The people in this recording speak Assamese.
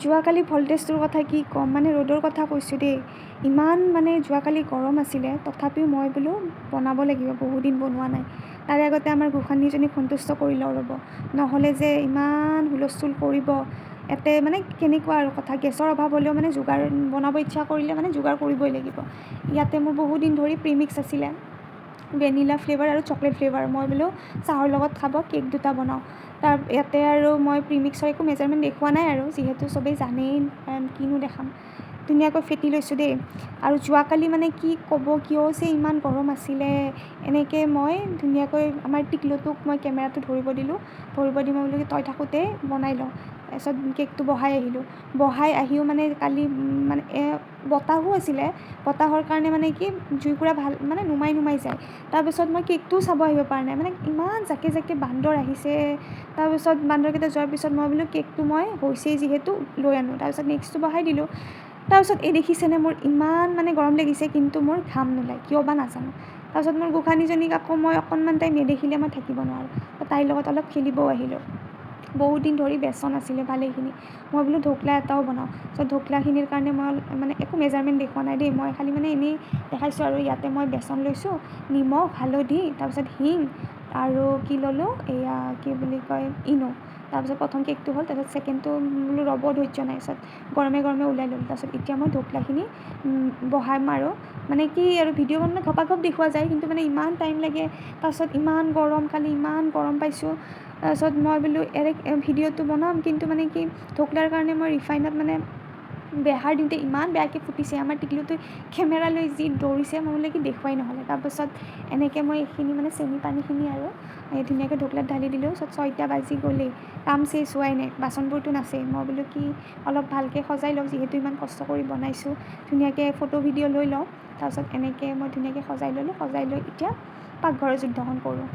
যোৱাকালি ভল্টেজটোৰ কথা কি ক'ম, মানে ৰ'দৰ কথা কৈছোঁ দেই। ইমান মানে যোৱাকালি গৰম আছিলে, তথাপিও মই বোলো বনাব লাগিব, বহুদিন বনোৱা নাই। তাৰে আগতে আমাৰ গোসাঁনীজনীক সন্তুষ্ট কৰি লওঁ ৰ'ব, নহ'লে যে ইমান হুলস্থুল কৰিব। ইয়াতে মানে কেনেকুৱা আৰু কথা, গেছৰ অভাৱ হ'লেও মানে যোগাৰ বনাব ইচ্ছা কৰিলে মানে যোগাৰ কৰিবই লাগিব। ইয়াতে মোৰ বহুদিন ধৰি প্ৰিমিক্স আছিলে, ভেনিলা ফ্লেভাৰ আৰু চকলেট ফ্লেভাৰ। মই বোলো চাহৰ লগত খাব, কেক দুটা বনাওঁ। ইয়াতে আৰু মই প্ৰিমিক্সৰ একো মেজাৰমেণ্ট দেখুওৱা নাই আৰু, যিহেতু চবেই জানেই কিনো দেখাম। ধুনীয়াকৈ ফেটি লৈছোঁ দেই। আৰু যোৱাকালি মানে কি ক'ব, কিয় যে ইমান গৰম আছিলে, এনেকৈ মই ধুনীয়াকৈ আমাৰ টিকলুটোক মই কেমেৰাটো ধৰিব দিলোঁ। ধৰিব দি মই বোলো তই থাকোঁতে বনাই লওঁ। তাৰপিছত কেকটো বহাই আহিলোঁ। বহাই আহিও মানে কালি মানে বতাহো আছিলে, বতাহৰ কাৰণে মানে কি জুইকুৰা ভাল মানে নুমাই যায়। তাৰপিছত মই কেকটোও চাব আহিব পৰা নাই, মানে ইমান জাকে জাকে বান্দৰ আহিছে। তাৰপিছত বান্দৰকেইটা যোৱাৰ পিছত মই বোলো কেকটো মই হৈছেই যিহেতু লৈ আনোঁ। তাৰপিছত নেক্সটটো বহাই দিলোঁ। তাৰপিছত দেখিছেনে মোৰ ইমান মানে গৰম লাগিছে, কিন্তু মোৰ ঘাম নোলায়, কিয় বা নাজানো। তাৰপিছত মোৰ গোসাঁনীজনীক আকৌ মই অকণমান টাইম নেদেখিলে মই থাকিব নোৱাৰোঁ, তাইৰ লগত অলপ খেলিবও আহিলোঁ। বহুত দিন ধৰি বেচন আছিলে ভালেখিনি, মই বোলো ঢকলা এটাও বনাওঁ। ত' ঢকলাখিনিৰ কাৰণে মই মানে একো মেজাৰমেণ্ট দেখুওৱা নাই দেই, মই খালি মানে এনেই দেখাইছোঁ আৰু। ইয়াতে মই বেচন লৈছোঁ, নিমখ, হালধি, তাৰপিছত হিং আৰু কি ল'লোঁ, এয়া কি বুলি কয়, ইনো। তাৰপিছত প্ৰথম কেকটো হ'ল, তাৰপিছত ছেকেণ্ডটো বোলো ৰ'ব ধৈৰ্য নাই, তাৰপিছত গৰমে গৰমে ওলাই ল'লোঁ। তাৰপিছত এতিয়া মই ঢকলাখিনি বহাম আৰু, মানে কি আৰু ভিডিঅ' বনালে ঘপাঘপ দেখুওৱা যায়, কিন্তু মানে ইমান টাইম লাগে। তাৰপিছত ইমান গৰম, কালি ইমান গৰম পাইছোঁ। তাৰপিছত মই বোলো ভিডিঅ'টো বনাম, কিন্তু মানে কি ঢকলাৰ কাৰণে মই ৰিফাইনত মানে বেহাৰ দিওঁতে ইমান বেয়াকৈ ফুটিছে, আমাৰ টিকলুটোৱে কেমেৰা লৈ যি দৌৰিছে, মই বোলো কি দেখুৱাই নহ'লে। তাৰপাছত এনেকৈ মই এইখিনি মানে চেনি পানীখিনি আৰু ধুনীয়াকৈ ঢকলাত ঢালি দিলোঁ। তাৰপিছত 6টা বাজি গ'লেই, কাম চেচ হোৱাই নাই, বাচনবোৰতো নাছেই। মই বোলো কি অলপ ভালকৈ সজাই লওঁ, যিহেতু ইমান কষ্ট কৰি বনাইছোঁ, ধুনীয়াকৈ ফটো ভিডিঅ' লৈ লওঁ। তাৰপিছত এনেকৈ মই ধুনীয়াকৈ সজাই ল'লোঁ, সজাই লৈ এতিয়া পাকঘৰৰ যুদ্ধখন কৰোঁ।